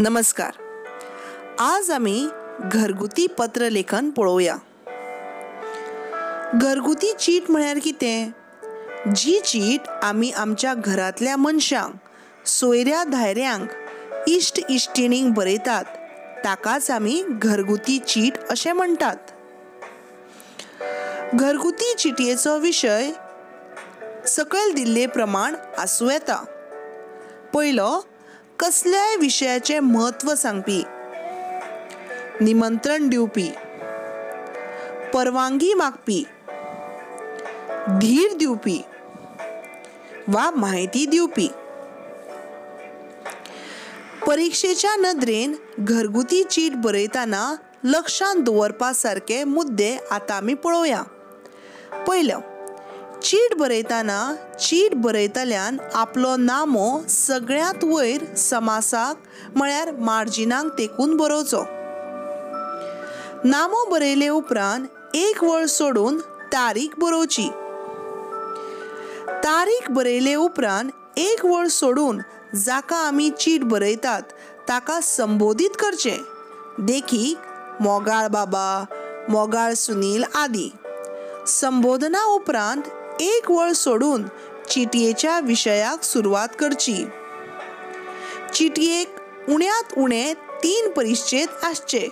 नमस्कार. आज आम्ही घरगुती पत्रलेखन पळोवया. घरगुती चीट म्हळ्यार कितें? जी चीट आमी आमच्या घरातल्या मनशांक, सोयऱ्या धायऱ्यांक, इश्ट इश्टिणींक बरयतात ताकाच आमी घरगुती चीट अशें म्हणटात. घरगुती चिटयेचो विशय सकयल दिल्ले प्रमाण आसूं येता. पयलो, कसल्याय विशयाचे म्हत्व सांगपी, निमंत्रण दिवपी, परवानगी मागपी, धीर दिवपी वा माहिती दिवपी. परीक्षेच्या नदरेन घरगुती चीट बरयतना लक्षांत दवरपा सारके मुद्दे आतां आमी पळोवया. पयलो, चीट बरयतना चीट बरयतल्यान आपलो नामो सगळ्यांत वयर समासाक म्हळ्यार मार्जिनाक तेंकून बरोवचो. नामो बरयले उपरांत एक वळ सोडून तारीख बरोवची. तारीख बरयले उपरांत एक वळ सोडून जाका आमी चीट बरयतात ताका संबोधीत करचें, देखीक मोगाळ बाबा, मोगाळ सुनील आदी. संबोधना उपरांत एक वळ सोडून चिटयेच्या विशयाक सुरवात करची. चिटयेक उण्यांत उणें 3 परिच्छेद आसचे.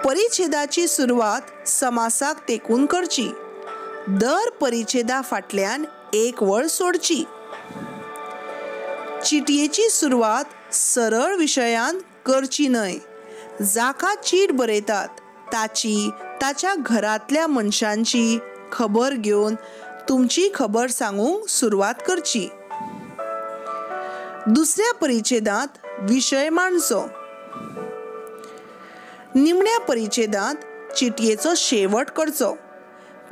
परिच्छेदाची सुरवात समासाक तेंकून करची. दर परिच्छेदा फाटल्यान एक वळ सोडची. चिटयेची सुरवात सरळ विशयान करची न्हय. जाका चीट बरयतात ताची, ताच्या घरातल्या मनशांची खबर घेवन तुमची खबर सांगूंक सुरवात करची. दुसऱ्या परिच्छेदांत विशय मांडचो. निमण्या परिच्छेदांत चिटयेचो शेवट करचो.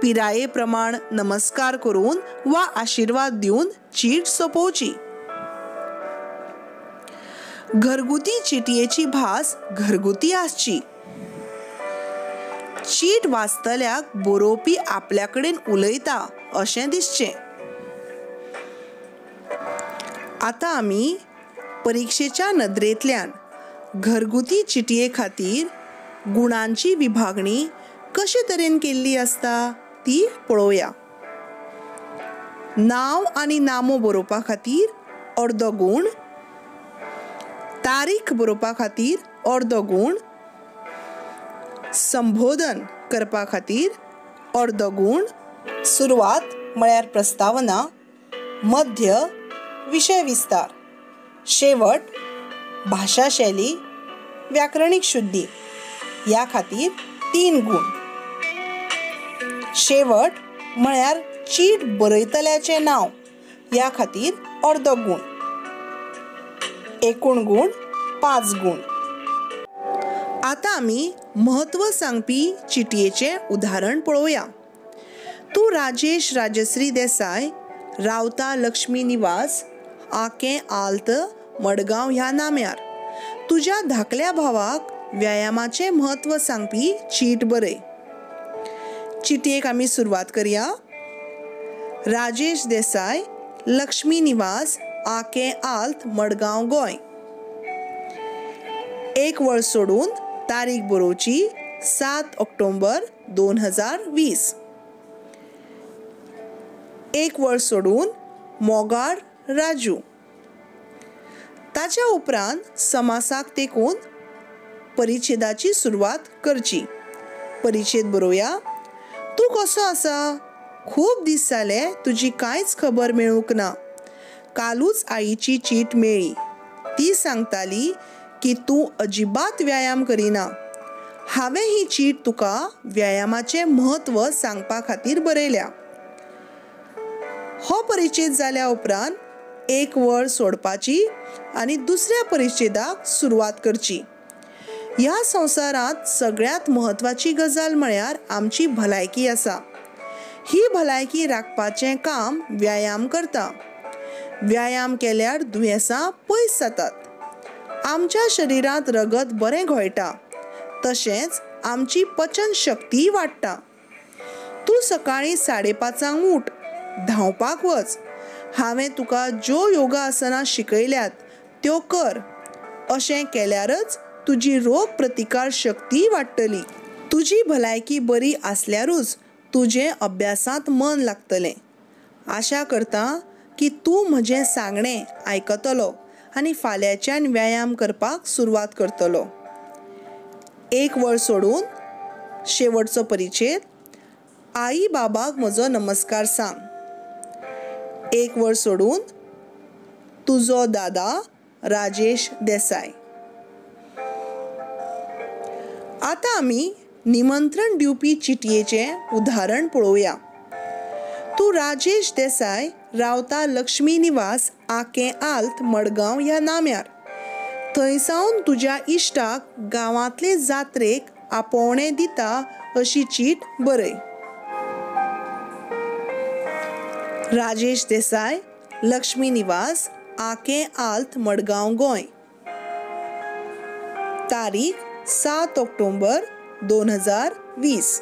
पिराये प्रमाण नमस्कार करून वा आशीर्वाद दिवन चीट सोंपोवची. घरगुती चिटयेची भास घरगुती आसची. चीट वाचतल्याक बरोवपी आपल्या कडेन उलयता अशें दिसचें. आतां आमी परीक्षेच्या नदरेंतल्यान घरगुती चिटये खातीर गुणांची विभागणी कशे तरेन केल्ली आसता ती पळोवया. नांव आनी नामो बरोवपा खातीर अर्द गूण, तारीख बरोवपा खातीर अर्द गूण, संबोधन करपा खातीर अर्द गूण, सुरवात म्हळ्यार प्रस्तावना, मध्य विशय विस्तार, शेवट भाशा शैली, व्याकरणीक शुद्धी ह्या खातीर 3 गूण. शेवट म्हळ्यार चीट बरयतल्याचें नांव ह्या खातीर अर्द गूण. एकूण गूण 5 गूण. आतां आमी म्हत्व सांगपी चिटयेचें उदाहरण पळोवया. तूं राजेश राजश्री देसाय, रावता लक्ष्मी निवास, आकें आल्त, मडगांव ह्या नाम्यार तुज्या धाकल्या भावाक व्यायामाचें म्हत्व सांगपी चीट बरय. चिटयेक आमी सुरवात करया. राजेश देसाय, लक्ष्मी निवास, आकें आल्त, मडगांव, गोंय. एक वळ सोडून तारीख बरोवची 7 ऑक्टोबर 2020. एक वळ सोडून मोगाळ राजू. ताच्या उपरांत समासाक तेंकून परिच्छेदाची सुरवात करची. परिच्छेद बरोवया. तूं कसो आसा? खूब दीस जाले तुजी कांयच खबर मेळूंक ना. कालूच आईची चीट मेळ्ळी. ती सांगताली की तूं अजिबात व्यायाम करिना. हांवें ही चीट तुका व्यायामाचें म्हत्व सांगपा खातीर बरयल्या. हो परिच्छेद जाल्या उपरांत एक वळ सोडपाची आनी दुसऱ्या परिच्छेदाक सुरवात करची. ह्या संवसारांत सगळ्यांत म्हत्वाची गजाल म्हळ्यार आमची भलायकी आसा. ही भलायकी राखपाचें काम व्यायाम करता. व्यायाम केल्यार दुयेंसां पयस जातात. आमच्या शरिरांत रगत बरें घोळटा. तशेंच आमची पचन शक्ती वाडटा. तूं सकाळीं 5:30 उठ, धांवपाक वच. हांवें तुका ज्यो योगा आसना शिकयल्यात त्यो कर. अशें केल्यारच तुजी रोग प्रतिकार शक्ती वाडटली. तुजी भलायकी बरी आसल्यारूच तुजें अभ्यासांत मन लागतलें. आशा करतां की तूं म्हजें सांगणें आयकतलो आनी फाल्यांच्यान व्यायाम करपाक सुरवात करतलो. 1 वळ सोडून शेवटचो परिच्छेद. आई बाबाक म्हजो नमस्कार सांग. 1 वळ सोडून तुजो दादा राजेश देसाय. आतां आमी निमंत्रण दिवपी चिटयेचें उदाहरण पळोवया. तूं राजेश देसाय रावता लक्ष्मी निवास आकें आल्त मडगांव ह्या नाम्यार. थंयसावन तुज्या इश्टाक गांवांतले जात्रेक आपोवणें दिता अशी चीट बरय. राजेश देसाय, लक्ष्मी निवास, आकें आल्त मडगांव गोंय. तारीख 7 ऑक्टोबर 2020.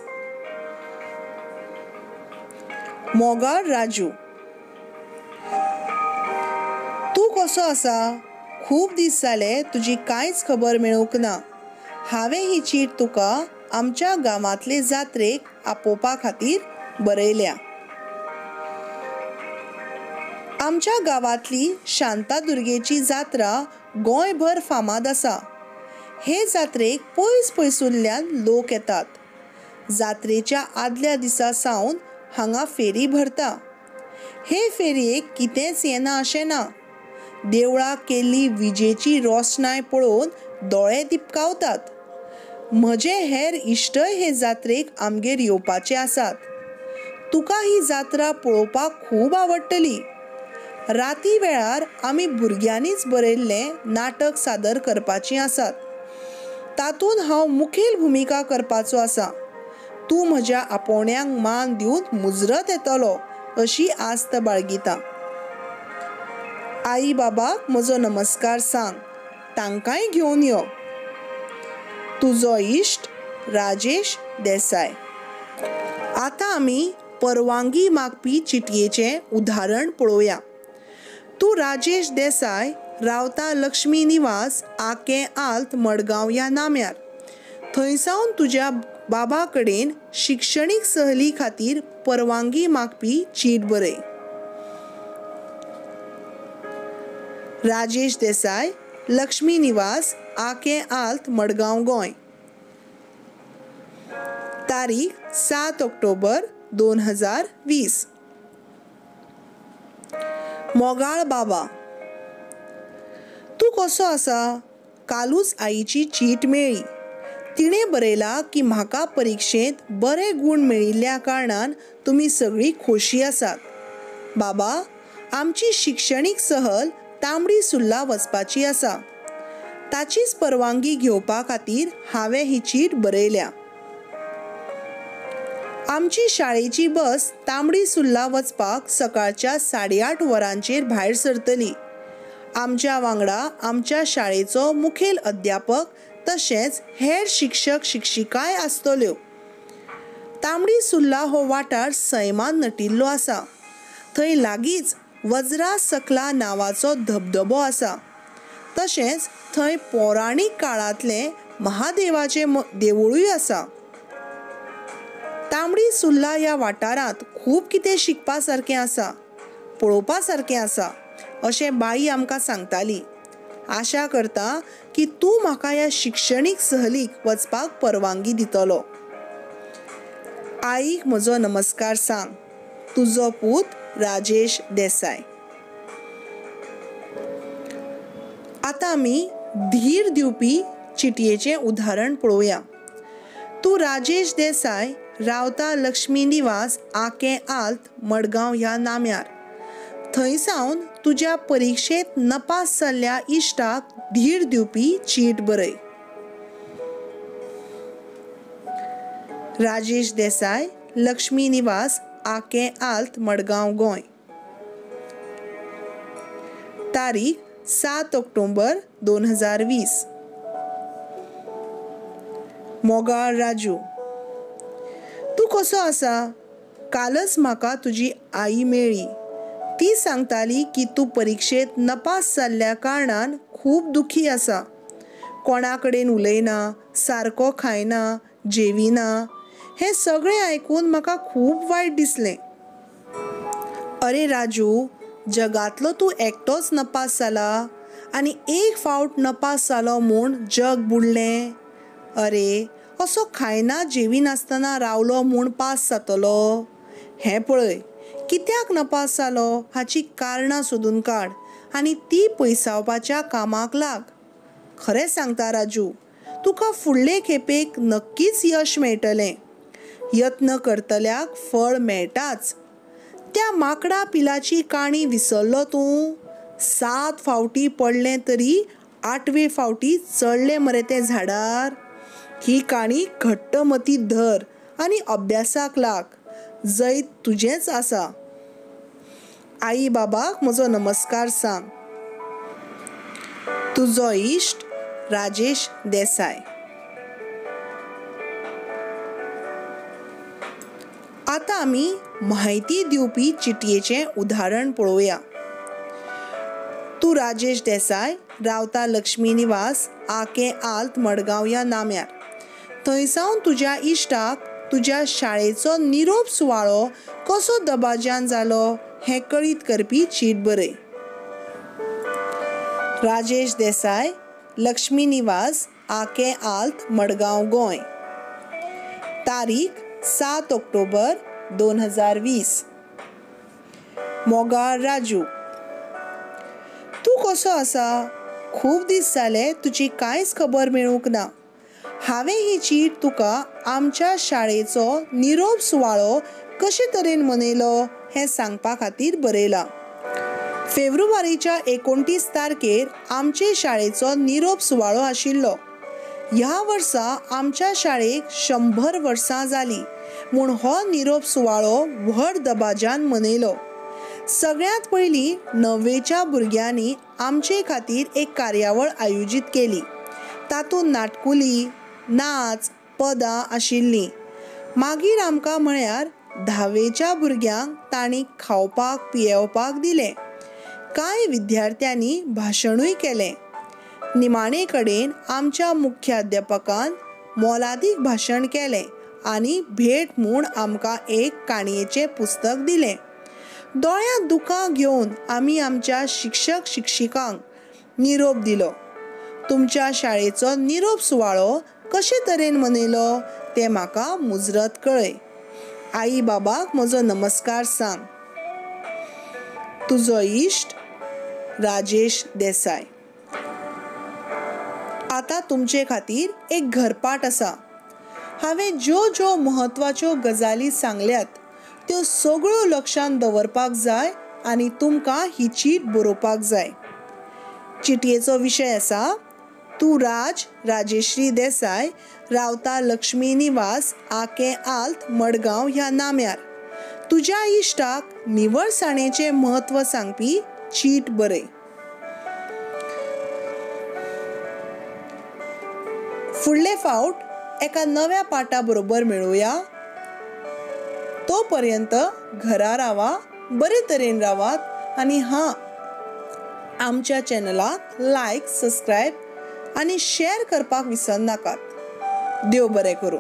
मोगाळ राजू. तूं कसो आसा? खूब दीस जाले तुजी कांयच खबर मेळूंक ना. हांवें ही चीट तुका आमच्या गांवांतले जात्रेक आपोवपा खातीर बरयल्या. आमच्या गांवांतली शांतादुर्गेची जात्रा गोंयभर फामाद आसा. हे जात्रेक पयस पयसुल्ल्यान लोक येतात. जात्रेच्या आदल्या दिसा सावन हांगा फेरी भरता. हे फेरयेक कितेंच येना अशें ना. देवळाक केल्ली विजेची रोशनाय पळोवन दोळे दिपकावतात. म्हजे हेर इश्टय हे जात्रेक आमगेर येवपाचे आसात. तुका ही जात्रा पळोवपाक खूब आवडटली. राती वेळार आमी भुरग्यांनीच बरयल्लें नाटक सादर करपाचीं आसात. तातूंत हांव मुखेल भुमिका करपाचो आसां. तूं म्हज्या आपोवण्यांक मान दिवन मुजरत येतलो अशी आस्त बाळगितां. आई बाबाक म्हजो नमस्कार सांग. तांकांय घेवन यो. तुजो इश्ट राजेश देसाय. आतां आमी परवानगी मागपी चिटयेचें उदाहरण पळोवया. तूं राजेश देसाय रावता लक्ष्मी निवास आकें आल्त मडगांव ह्या नाम्यार. थंयसावन तुज्या बाबा कडेन शिक्षणीक सहली खातीर परवानगी मागपी चीट बरय. राजेश देसाय, लक्ष्मी निवास, आकें आल्त मडगांव गोंय. तारीख 7 ऑक्टोबर 2020. मोगाळ बाबा. तूं कसो आसा? कालूच आईची चीट मेळ्ळी. तिणें बरयलां की म्हाका परिक्षेंत बरे गूण मेळिल्ल्या कारणान तुमी सगळीं खोशी आसात. बाबा, आमची शिक्षणीक सहल तांबडी सुर्ला वचपाची आसा. ताचीच परवानगी घेवपा खातीर हांवें ही चीट बरयल्या. आमची शाळेची बस तांबडी सुर्ला वचपाक सकाळच्या 8:30 वरांचेर भायर सरतली. आमच्या वांगडा आमच्या शाळेचो मुखेल अध्यापक तशेंच हेर शिक्षक शिक्षिकाय आसतल्यो. तांबडी सुर्ला हो वाठार सैमान नटिल्लो आसा. थंय लागींच वज्रा सकला नांवाचो धबधबो आसा. तशेंच थंय पौराणीक काळांतलें महादेवाचें देवूळय आसा. तांबडी सुर्ला ह्या वाठारांत खूब कितें शिकपा सारकें आसा, पळोवपा सारकें आसा अशें बाई आमकां सांगताली. आशा करतां की तूं म्हाका ह्या शिक्षणीक सहलीक वचपाक परवानगी दितलो. आईक म्हजो नमस्कार सांग. तुजो पूत राजेश देसाय. आतां आमी धीर दिवपी चिटयेचें उदाहरण पळोवया. तूं राजेश देसाय रावता लक्ष्मी निवास आकें आल्त मडगांव ह्या नाम्यार. थंयसावन तुज्या परिक्षेंत नपास जाल्ल्या इश्टाक धीर दिवपी चीट बरय. राजेश देसाय, लक्ष्मी निवास, आकें आल्त मडगांव गोंय. तारीख 7 ऑक्टोबर 2020. मोगाळ राजू. तूं कसो आसा? कालच म्हाका तुजी आई मेळ्ळी. ती सांगताली की तू परीक्षेत नपास जाल्ल्या कारणान खूब दुखी आसा, कोणा कडेन उलयना, सारको खायना, जेविना. हे सगळें आयकून म्हाका खूब वायट दिसलें. अरे राजू, जगांतलो तूं एकटोच नपास जाला आनी एक फावट नपास जालो म्हूण जग बुडलें. अरे, असो खायना जेविनासतना रावलो म्हूण पास जातलो. हें पळय, कित्याक नपास जालो हाची कारणां सोदून काड आनी ती पयसावपाच्या कामाक लाग. खरें सांगता राजू, तुका फुडले खेपेक नक्कीच यश मेळटलें. यत्न करतल्याक फळ मेळटाच. त्या माकडा पिलाची काणी विसरलो तूं? 7 फावटी पडलें तरी 8वे फावटी चडलें मरे तें झाडार. ही काणी घट्ट मतींत धर आनी अभ्यासाक लाग. जैत तुजेंच आसा. आई बाबाक म्हजो नमस्कार सांग. तुजो इश्ट राजेश देसाय. आता आमी म्हायती दिवपी चिटयेचें उदाहरण पळोवया. तू राजेश देसाय रावता लक्ष्मी निवास, आके आल्त, मडगांव ह्या नाम्यार. थंयसावन तुज्या इश्टाक तुज्या शाळेचो निरोप सुवाळो कसो दबाज्यान जालो हें कळीत करपी चीट बरय. राजेश देसाय, लक्ष्मी निवास, आके आल्त, मडगांव, गोंय. तारीख 7 ऑक्टोबर 2020. मोगाळ राजू, तूं कसो आसा? खूब दीस जाले तुजी कांयच खबर मेळूंक ना. हांवें ही चीट तुका आमच्या शाळेचो निरोप सुवाळो कशे तरेन मनयलो हें सांगपा खातीर बरयला. फेब्रुवारीच्या 29 तारखेर आमचे शाळेचो निरोप सुवाळो आशिल्लो. ह्या वर्सा आमच्या शाळेक 100 वर्सां जालीं म्हूण हो निरोप सुवाळो व्हड दबाज्यान मनयलो. सगळ्यांत पयलीं 9वेच्या भुरग्यांनी आमचे खातीर एक कार्यावळ आयोजीत केली. तातूंत नाटकुली, नाच, पदां आशिल्लीं. मागीर आमकां म्हळ्यार 10वेच्या भुरग्यांक तांणी खावपाक पियेवपाक दिलें. कांय विद्यार्थ्यांनी भाशणूय केलें. निमाणे कडेन आमच्या मुख्याध्यापकान मोलादीक भाशण केलें आनी भेट म्हूण आमकां एक काणयेचें पुस्तक दिलें. दोळ्यांत दुकां घेवन आमी आमच्या शिक्षक शिक्षिकांक निरोप दिलो. तुमच्या शाळेचो निरोप सुवाळो कशे तरेन मनयलो तें म्हाका मुजरत कळय. आई बाबाक म्हजो नमस्कार सांग. तुजो इश्ट राजेश देसाय. आता तुमचे खातीर एक घरपाट आसा. हांवें ज्यो म्हत्वाच्यो गजाली सांगल्यात त्यो सगळ्यो लक्षांत दवरपाक जाय आनी तुमकां ही चीट बरोवपाक जाय. चिटयेचो विशय आसा, तूं राजेश्री देसाय रावता लक्ष्मी निवास, आके आल्त, मडगांव ह्या नाम्यार. तुज्या इश्टाक निवळसाणेचें म्हत्व सांगपी चीट बरय. फुडले फावट एका नव्या पाठा बरोबर मेळुया. तो पर्यंत घरा रावा, बरे तरेन रावात आनी आमच्या चॅनलाक लायक, सबस्क्रायब आनी शेअर करपाक विसरनाकात. देव बरें करूं.